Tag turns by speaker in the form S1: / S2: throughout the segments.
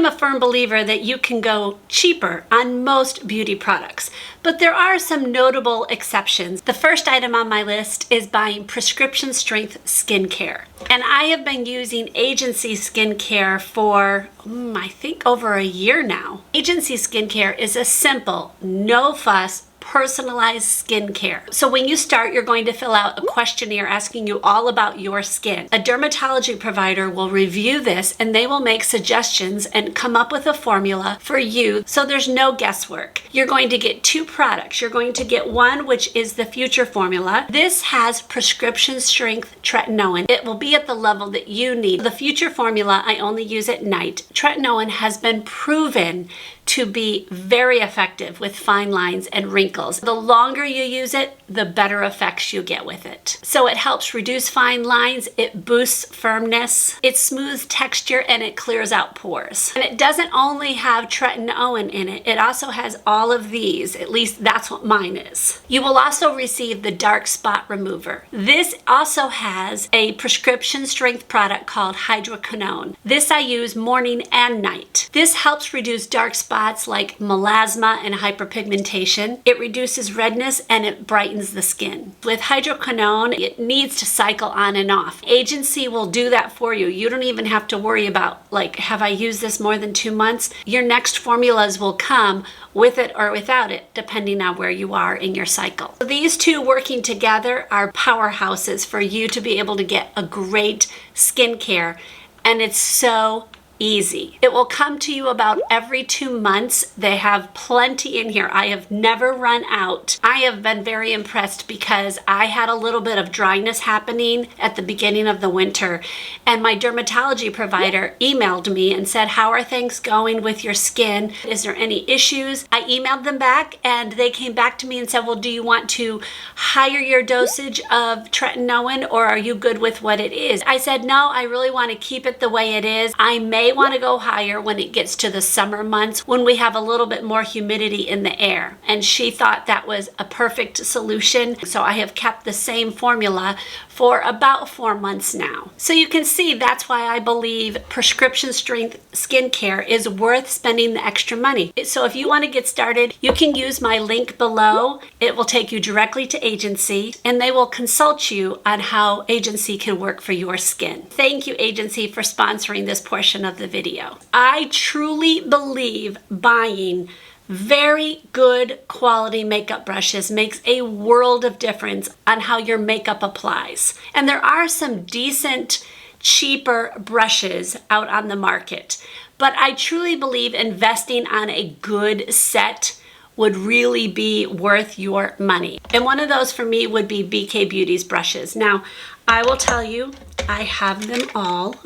S1: I'm a firm believer that you can go cheaper on most beauty products, but there are some notable exceptions. The first item on my list is buying prescription strength skincare. And I have been using Agency skincare for, I think over a year now. Agency skincare is a simple, no fuss, personalized skincare. So when you start, you're going to fill out a questionnaire asking you all about your skin. A dermatology provider will review this and they will make suggestions and come up with a formula for you, so there's no guesswork. You're going to get 2 products. You're going to get one, which is the Future formula. This has prescription strength tretinoin. It will be at the level that you need. The Future formula I only use at night. Tretinoin has been proven to be very effective with fine lines and wrinkles. The longer you use it, the better effects you get with it. So it helps reduce fine lines, it boosts firmness, it smooths texture, and it clears out pores. And it doesn't only have tretinoin in it, it also has all of these. At least that's what mine is. You will also receive the dark spot remover. This also has a prescription strength product called hydroquinone. This I use morning and night. This helps reduce dark spots like melasma and hyperpigmentation. It reduces redness and it brightens the skin. With hydroquinone, it needs to cycle on and off. Agency will do that for you. You don't even have to worry about, like, have I used this more than 2 months? Your next formulas will come with it or without it, depending on where you are in your cycle. So these two working together are powerhouses for you to be able to get a great skincare, and it's so easy. It will come to you about every 2 months. They have plenty in here. I have never run out. I have been very impressed because I had a little bit of dryness happening at the beginning of the winter, and my dermatology provider emailed me and said, how are things going with your skin? Is there any issues? I emailed them back and they came back to me and said, well, do you want to higher your dosage of tretinoin, or are you good with what it is? I said, no, I really want to keep it the way it is. I may want to go higher when it gets to the summer months when we have a little bit more humidity in the air. And she thought that was a perfect solution. So I have kept the same formula for about 4 months now. So you can see that's why I believe prescription strength skincare is worth spending the extra money. So if you want to get started, you can use my link below. It will take you directly to Agency and they will consult you on how Agency can work for your skin. Thank you, Agency, for sponsoring this portion of the video. I truly believe buying very good quality makeup brushes makes a world of difference on how your makeup applies. And there are some decent, cheaper brushes out on the market, but I truly believe investing on a good set would really be worth your money. And one of those for me would be BK Beauty's brushes. Now, I will tell you, I have them all,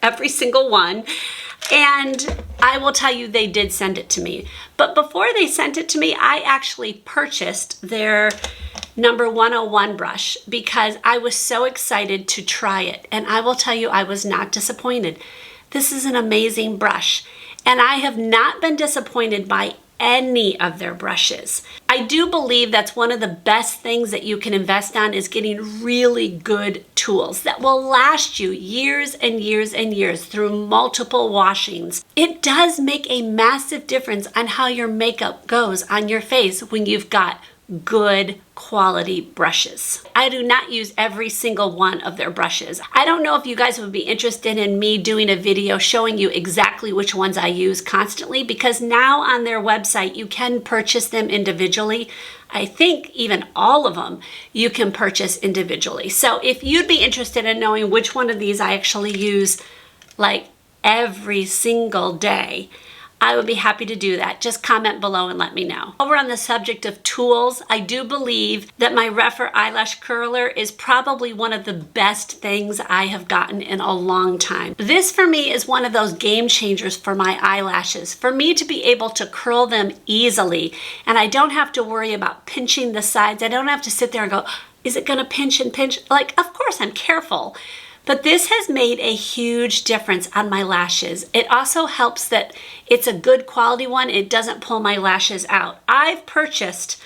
S1: every single one. And I will tell you, they did send it to me. But before they sent it to me, I actually purchased their number 101 brush because I was so excited to try it. And I will tell you, I was not disappointed. This is an amazing brush. And I have not been disappointed by any of their brushes. I do believe that's one of the best things that you can invest on, is getting really good tools that will last you years and years and years through multiple washings. It does make a massive difference on how your makeup goes on your face when you've got good quality brushes. I do not use every single one of their brushes. I don't know if you guys would be interested in me doing a video showing you exactly which ones I use constantly, because now on their website you can purchase them individually. I think even all of them you can purchase individually. So if you'd be interested in knowing which one of these I actually use like every single day, I would be happy to do that. Just comment below and let me know. Over on the subject of tools, I do believe that my Rephr eyelash curler is probably one of the best things I have gotten in a long time. This for me is one of those game changers for my eyelashes. For me to be able to curl them easily, and I don't have to worry about pinching the sides. I don't have to sit there and go, is it gonna pinch and pinch? Like, of course I'm careful. But this has made a huge difference on my lashes. It also helps that it's a good quality one. It doesn't pull my lashes out. I've purchased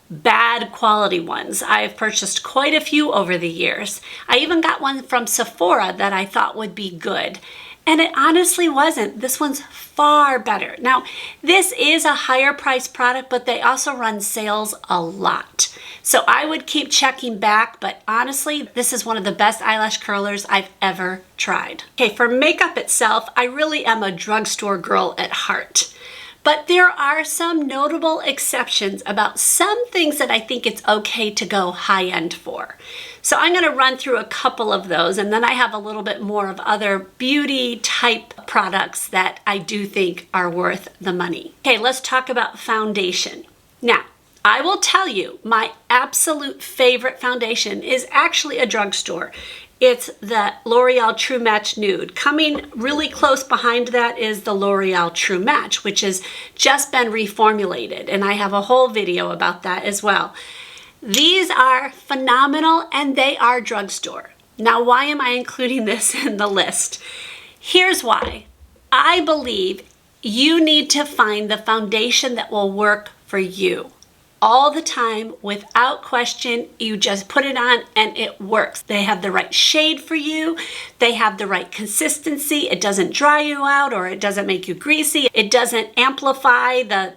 S1: bad quality ones. I've purchased quite a few over the years. I even got one from Sephora that I thought would be good. And it honestly wasn't. This one's far better. Now, this is a higher price product, but they also run sales a lot. So I would keep checking back, but honestly, this is one of the best eyelash curlers I've ever tried. Okay, for makeup itself, I really am a drugstore girl at heart. But there are some notable exceptions about some things that I think it's okay to go high end for. So I'm going to run through a couple of those, and then I have a little bit more of other beauty type products that I do think are worth the money. Okay, let's talk about foundation. Now, I will tell you, my absolute favorite foundation is actually a drugstore. It's the L'Oreal True Match Nude. Coming really close behind that is the L'Oreal True Match, which has just been reformulated, and I have a whole video about that as well. These are phenomenal, and they are drugstore. Now, why am I including this in the list? Here's why. I believe you need to find the foundation that will work for you. All the time, without question, you just put it on and it works. They have the right shade for you. They have the right consistency. It doesn't dry you out or it doesn't make you greasy. It doesn't amplify the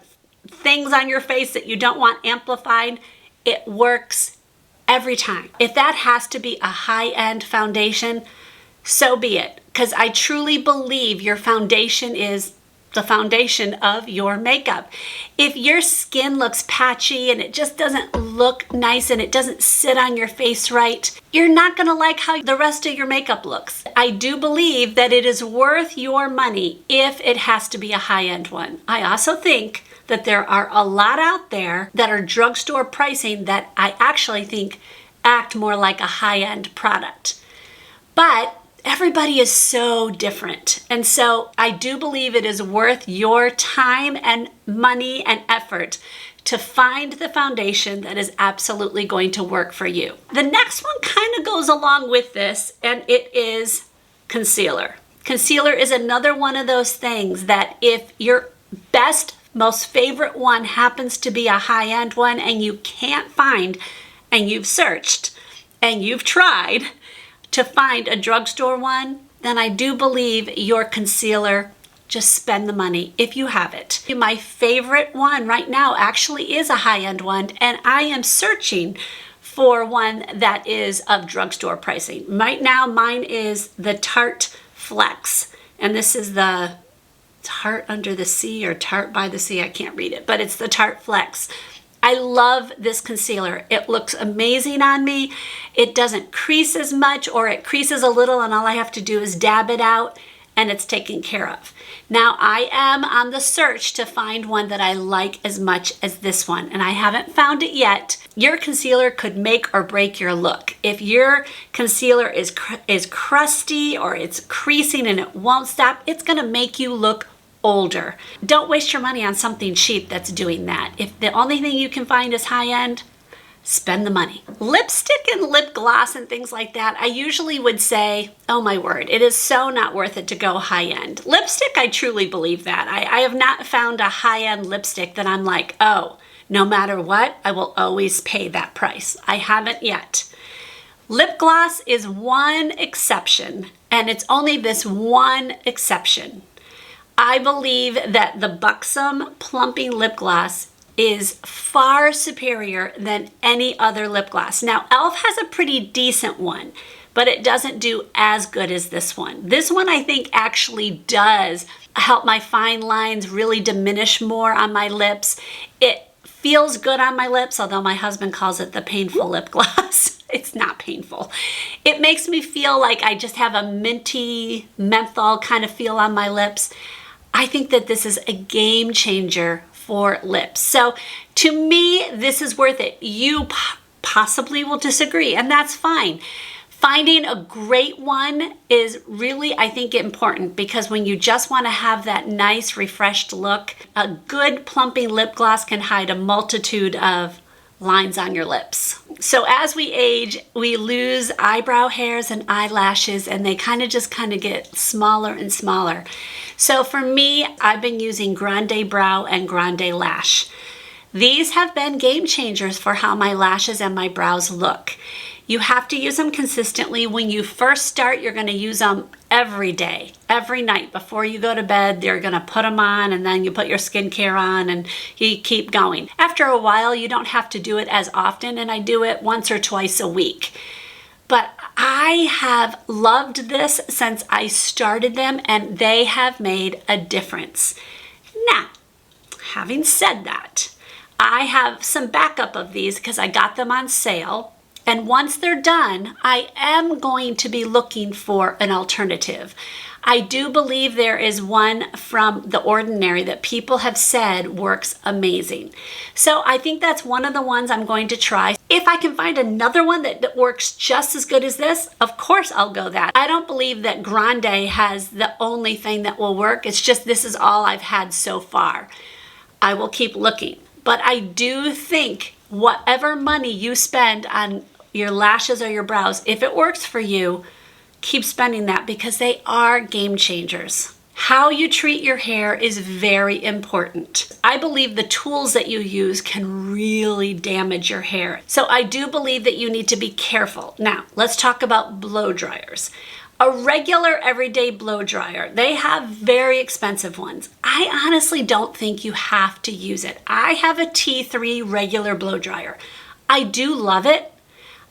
S1: things on your face that you don't want amplified. It works every time. If that has to be a high-end foundation, so be it. Because I truly believe your foundation is the foundation of your makeup. If your skin looks patchy and it just doesn't look nice and it doesn't sit on your face right, you're not going to like how the rest of your makeup looks. I do believe that it is worth your money if it has to be a high-end one. I also think that there are a lot out there that are drugstore pricing that I actually think act more like a high-end product. But everybody is so different. And so I do believe it is worth your time and money and effort to find the foundation that is absolutely going to work for you. The next one kind of goes along with this, and it is concealer. Concealer is another one of those things that if your best, most favorite one happens to be a high-end one and you can't find, and you've searched and you've tried to find a drugstore one, then I do believe your concealer, just spend the money if you have it. My favorite one right now actually is a high-end one, and I am searching for one that is of drugstore pricing. Right now, mine is the Tarte Flex, and this is the Tarte Under the Sea or Tarte by the Sea, I can't read it, but it's the Tarte Flex. I love this concealer. It looks amazing on me. It doesn't crease as much, or it creases a little and all I have to do is dab it out and it's taken care of. Now I am on the search to find one that I like as much as this one, and I haven't found it yet. Your concealer could make or break your look. If your concealer is crusty or it's creasing and it won't stop, it's gonna make you look older. Don't waste your money on something cheap that's doing that. If the only thing you can find is high-end, spend the money. Lipstick and lip gloss and things like that, I usually would say, oh my word, it is so not worth it to go high-end. Lipstick, I truly believe that. I have not found a high-end lipstick that I'm like, oh, no matter what, I will always pay that price. I haven't yet. Lip gloss is one exception, and it's only this one exception. I believe that the Buxom Plumpy lip gloss is far superior than any other lip gloss. Now, e.l.f. has a pretty decent one, but it doesn't do as good as this one. This one I think actually does help my fine lines really diminish more on my lips. It feels good on my lips, although my husband calls it the painful lip gloss. It's not painful. It makes me feel like I just have a minty menthol kind of feel on my lips. I think that this is a game changer for lips. So to me, this is worth it. You possibly will disagree, and that's fine. Finding a great one is really, I think, important, because when you just want to have that nice, refreshed look, a good plumping lip gloss can hide a multitude of lines on your lips. So as we age, we lose eyebrow hairs and eyelashes, and they kind of get smaller and smaller. So for me, I've been using Grande Brow and Grande Lash. These have been game changers for how my lashes and my brows look. You have to use them consistently. When you first start, you're going to use them every day, every night. Before you go to bed, you're going to put them on, and then you put your skincare on, and you keep going. After a while, you don't have to do it as often, and I do it once or twice a week. But I have loved this since I started them, and they have made a difference. Now, having said that, I have some backup of these because I got them on sale. And once they're done, I am going to be looking for an alternative. I do believe there is one from The Ordinary that people have said works amazing. So I think that's one of the ones I'm going to try. If I can find another one that works just as good as this, of course I'll go that. I don't believe that Grande has the only thing that will work. It's just this is all I've had so far. I will keep looking. But I do think whatever money you spend on your lashes or your brows, if it works for you, keep spending that because they are game changers. How you treat your hair is very important. I believe the tools that you use can really damage your hair. So I do believe that you need to be careful. Now, let's talk about blow dryers. A regular everyday blow dryer, they have very expensive ones. I honestly don't think you have to use it. I have a T3 regular blow dryer. I do love it.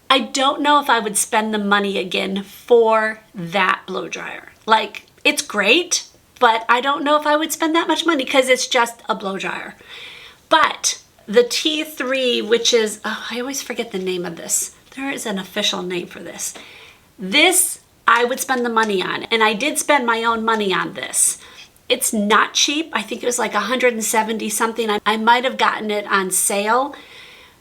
S1: I don't know if I would spend the money again for that blow dryer. Like, it's great, but I don't know if I would spend that much money because it's just a blow dryer. But the T3, which is, I always forget the name of this. There is an official name for this. This I would spend the money on, and I did spend my own money on this. It's not cheap. I think it was like 170 something. I might have gotten it on sale.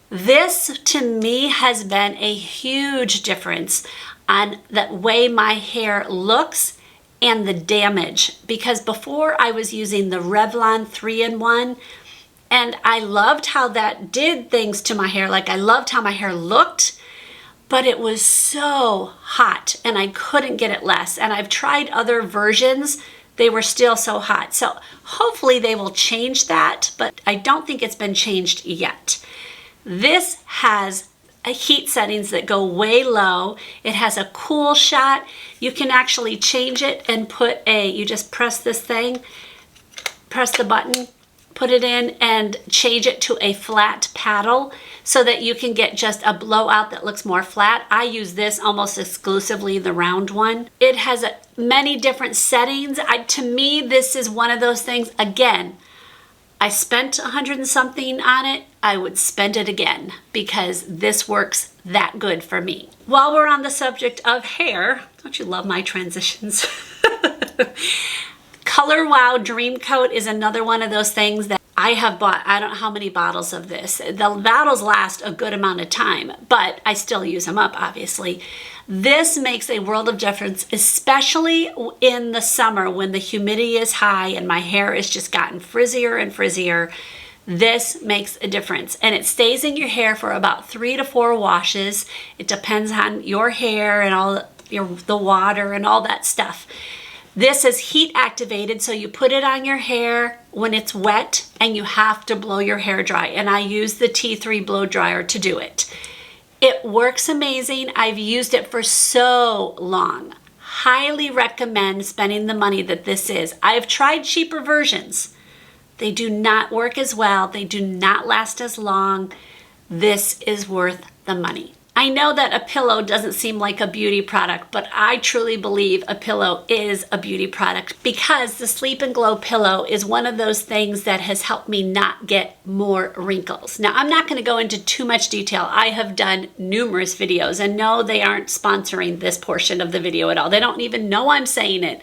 S1: This to me has been a huge difference on the way my hair looks and the damage, because before I was using the Revlon 3-in-1 and I loved how that did things to my hair. Like, I loved how my hair looked, but it was so hot and I couldn't get it less. And I've tried other versions. They were still so hot. So hopefully they will change that, but I don't think it's been changed yet. This has heat settings that go way low. It has a cool shot. You can actually change it and you just press this thing, press the button, put it in and change it to a flat paddle so that you can get just a blowout that looks more flat. I use this almost exclusively, the round one. It has many different settings. To me, this is one of those things, again, I spent 100 and something on it. I would spend it again because this works that good for me. While we're on the subject of hair, don't you love my transitions? Color Wow Dream Coat is another one of those things that I have bought. I don't know how many bottles of this. The bottles last a good amount of time, but I still use them up, obviously. This makes a world of difference, especially in the summer when the humidity is high and my hair has just gotten frizzier and frizzier. This makes a difference, and it stays in your hair for about 3 to 4 washes. It depends on your hair and all the water and all that stuff. This is heat activated, so you put it on your hair when it's wet and you have to blow your hair dry. And I use the T3 blow dryer to do it. It works amazing. I've used it for so long. Highly recommend spending the money that this is. I've tried cheaper versions. They do not work as well. They do not last as long. This is worth the money. I know that a pillow doesn't seem like a beauty product, but I truly believe a pillow is a beauty product because the Sleep and Glow pillow is one of those things that has helped me not get more wrinkles. Now, I'm not going to go into too much detail. I have done numerous videos, and no, they aren't sponsoring this portion of the video at all. They don't even know I'm saying it.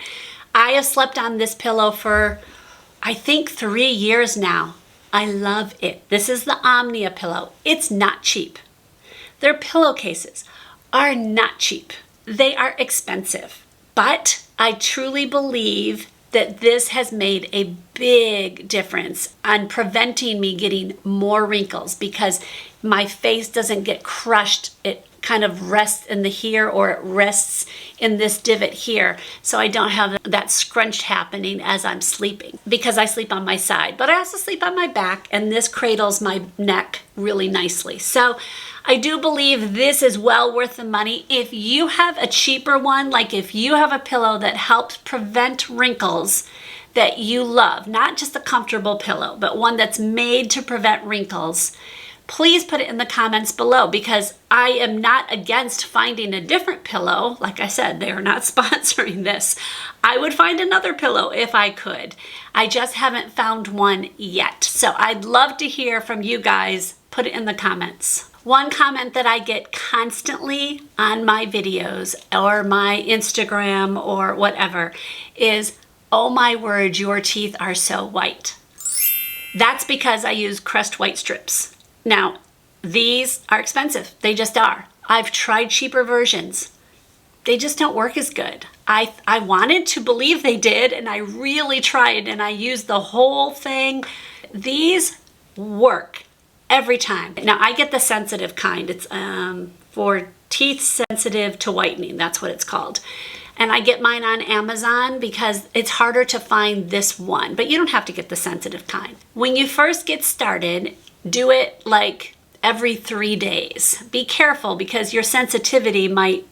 S1: I have slept on this pillow for, I think, 3 years now. I love it. This is the Omnia pillow. It's not cheap. Their pillowcases are not cheap. They are expensive, but I truly believe that this has made a big difference on preventing me getting more wrinkles because my face doesn't get crushed. It kind of rests in the here, or it rests in this divot here, so I don't have that scrunch happening as I'm sleeping because I sleep on my side, but I also sleep on my back, and this cradles my neck really nicely. So I do believe this is well worth the money. If you have a cheaper one, like if you have a pillow that helps prevent wrinkles that you love, not just a comfortable pillow, but one that's made to prevent wrinkles, please put it in the comments below, because I am not against finding a different pillow. Like I said, they are not sponsoring this. I would find another pillow if I could. I just haven't found one yet. So I'd love to hear from you guys. Put it in the comments. One comment that I get constantly on my videos or my Instagram or whatever is, "Oh my word, your teeth are so white." That's because I use Crest white strips. Now, these are expensive. They just are. I've tried cheaper versions. They just don't work as good. I wanted to believe they did, and I really tried, and I used the whole thing. These work every time. Now, I get the sensitive kind. It's for teeth sensitive to whitening. That's what it's called. And I get mine on Amazon because it's harder to find this one, but you don't have to get the sensitive kind. When you first get started, do it like every 3 days. Be careful because your sensitivity might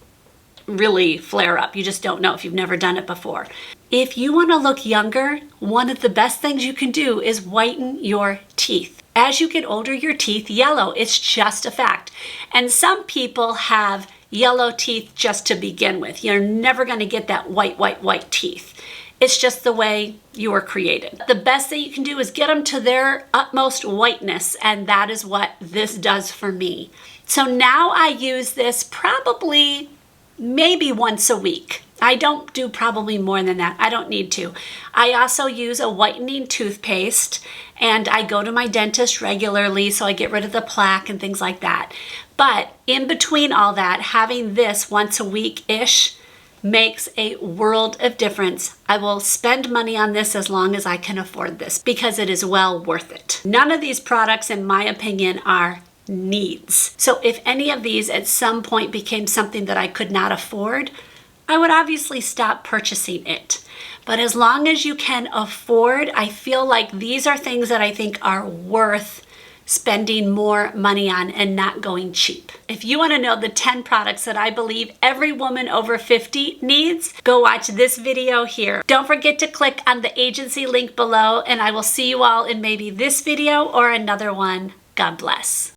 S1: really flare up. You just don't know if you've never done it before. If you want to look younger, one of the best things you can do is whiten your teeth. As you get older, your teeth yellow. It's just a fact. And some people have yellow teeth just to begin with. You're never going to get that white teeth. It's just the way you were created. The best that you can do is get them to their utmost whiteness, and that is what this does for me. So now I use this probably maybe once a week. I don't do probably more than that. I don't need to. I also use a whitening toothpaste, and I go to my dentist regularly, so I get rid of the plaque and things like that. But in between all that, having this once a week-ish makes a world of difference. I will spend money on this as long as I can afford this because it is well worth it. None of these products, in my opinion, are needs. So if any of these at some point became something that I could not afford, I would obviously stop purchasing it. But as long as you can afford, I feel like these are things that I think are worth spending more money on and not going cheap. If you want to know the 10 products that I believe every woman over 50 needs, go watch this video here. Don't forget to click on the agency link below, and I will see you all in maybe this video or another one. God bless.